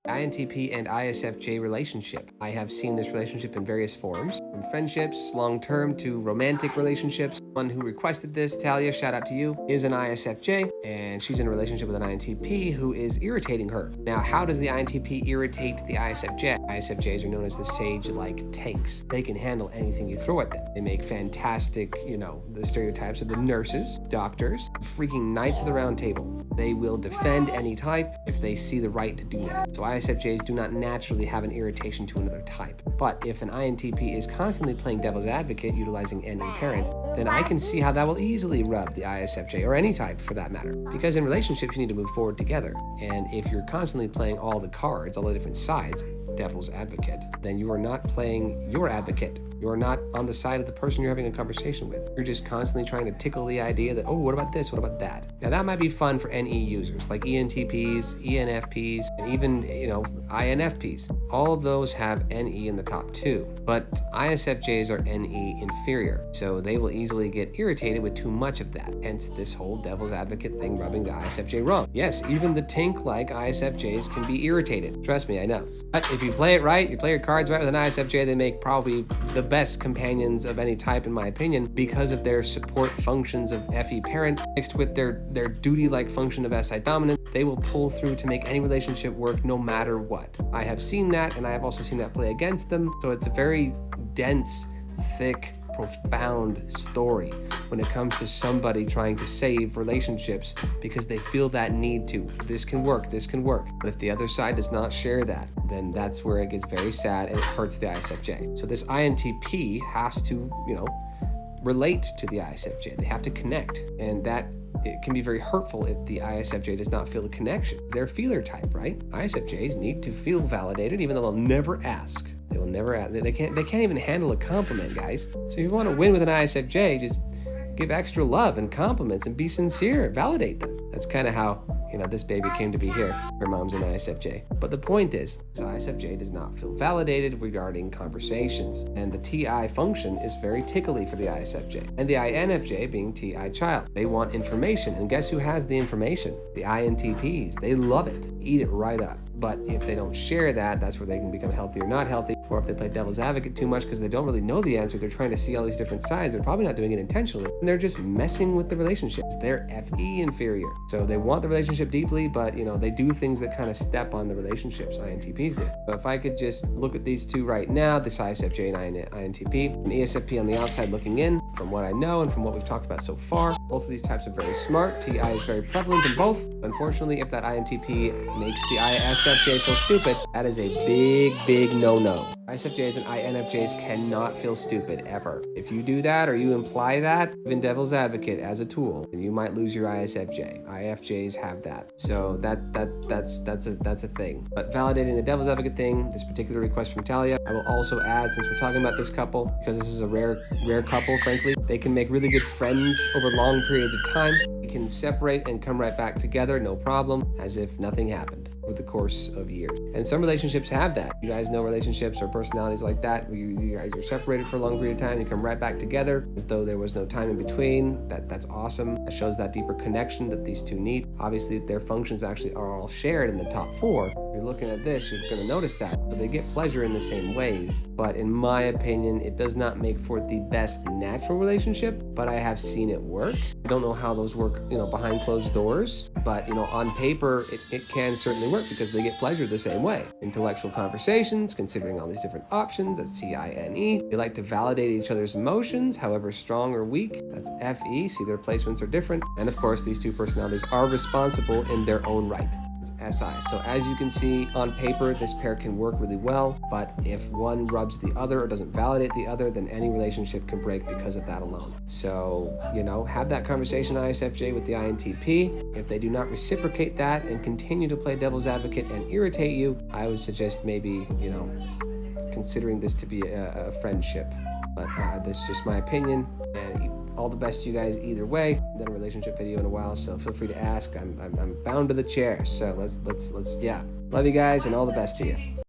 INTP and ISFJ relationship. I have seen this relationship in various forms, from friendships, long-term, to romantic relationships. One who requested this, Talia, shout out to you, is an ISFJ, and she's in a relationship with an INTP who is irritating her. Now, how does the INTP irritate the ISFJ? ISFJs are known as the sage-like tanks. They can handle anything you throw at them. They make fantastic, the stereotypes of the nurses, doctors, freaking knights of the round table. They will defend any type if they see the right to do that. So ISFJs do not naturally have an irritation to another type. But if an INTP is constantly playing devil's advocate, utilizing NE parent, then I can see how that will easily rub the ISFJ, or any type for that matter. Because in relationships, you need to move forward together. And if you're constantly playing all the cards, all the different sides, devil's advocate, then you are not playing your advocate. You are not on the side of the person you're having a conversation with. You're just constantly trying to tickle the idea that, oh, what about this? What about that? Now that might be fun for NE users like ENTPs, ENFPs, and even, INFPs. All of those have NE in the top two, but ISFJs are NE inferior. So they will easily get irritated with too much of that. Hence this whole devil's advocate thing rubbing the ISFJ wrong. Yes, even the tank-like ISFJs can be irritated. Trust me, I know. But if you play it right, you play your cards right with an ISFJ, they make probably the best companions of any type, in my opinion, because of their support functions of FE parent mixed with their duty-like function of SI dominant. They will pull through to make any relationship work no matter what. I have seen that, and I have also seen that play against them. So it's a very dense, thick, profound story when it comes to somebody trying to save relationships because they feel that need to. This can work, this can work. But if the other side does not share that, then that's where it gets very sad and it hurts the ISFJ. So this INTP has to, relate to the ISFJ. They have to connect, and that it can be very hurtful if the ISFJ does not feel the connection. They're feeler type, right? ISFJs need to feel validated, even though they'll never ask. They will never ask. They can't even handle a compliment, guys. So if you want to win with an ISFJ, just give extra love and compliments and be sincere. Validate them. That's kind of how, this baby came to be here. Her mom's an ISFJ. But the point is, this ISFJ does not feel validated regarding conversations. And the TI function is very tickly for the ISFJ. And the INFJ being TI child. They want information. And guess who has the information? The INTPs. They love it. Eat it right up. But if they don't share that, that's where they can become healthy or not healthy. Or if they play devil's advocate too much because they don't really know the answer, they're trying to see all these different sides, they're probably not doing it intentionally. And they're just messing with the relationships. They're FE inferior. So they want the relationship deeply, but they do things that kind of step on the relationships, INTPs do. So if I could just look at these two right now, this ISFJ and INTP, and ESFP on the outside looking in, from what I know and from what we've talked about so far, both of these types are very smart. TI is very prevalent in both. Unfortunately, if that INTP makes the ISFJ feel stupid, that is a big, big no-no. ISFJs and INFJs cannot feel stupid ever. If you do that or you imply that, even devil's advocate as a tool, then you might lose your ISFJ. IFJs have that. So that's a thing. But validating the devil's advocate thing, this particular request from Talia, I will also add, since we're talking about this couple, because this is a rare couple, frankly, they can make really good friends over long periods of time. They can separate and come right back together, no problem, as if nothing happened over the course of years. And some relationships have that. You guys know relationships or personalities like that. You guys are separated for a long period of time. You come right back together as though there was no time in between. That's awesome. That shows that deeper connection that these two need. Obviously, their functions actually are all shared in the top four. If you're looking at this, you're going to notice that. So they get pleasure in the same ways. But in my opinion, it does not make for the best natural relationship, but I have seen it work. I don't know how those work, behind closed doors, but, on paper, it can certainly work because they get pleasure the same way. Intellectual conversations, considering all these different options, that's TINE. They like to validate each other's emotions, however strong or weak, that's FE, see their placements are different. And of course, these two personalities are responsible in their own right. It's SI. So as you can see on paper, this pair can work really well, but if one rubs the other or doesn't validate the other, then any relationship can break because of that alone. So, have that conversation, ISFJ, with the INTP. If they do not reciprocate that and continue to play devil's advocate and irritate you, I would suggest maybe, considering this to be a friendship. But this is just my opinion, and all the best to you guys either way. I've done a relationship video in a while, so feel free to ask. I'm bound to the chair, so let's love you guys and all the best to you.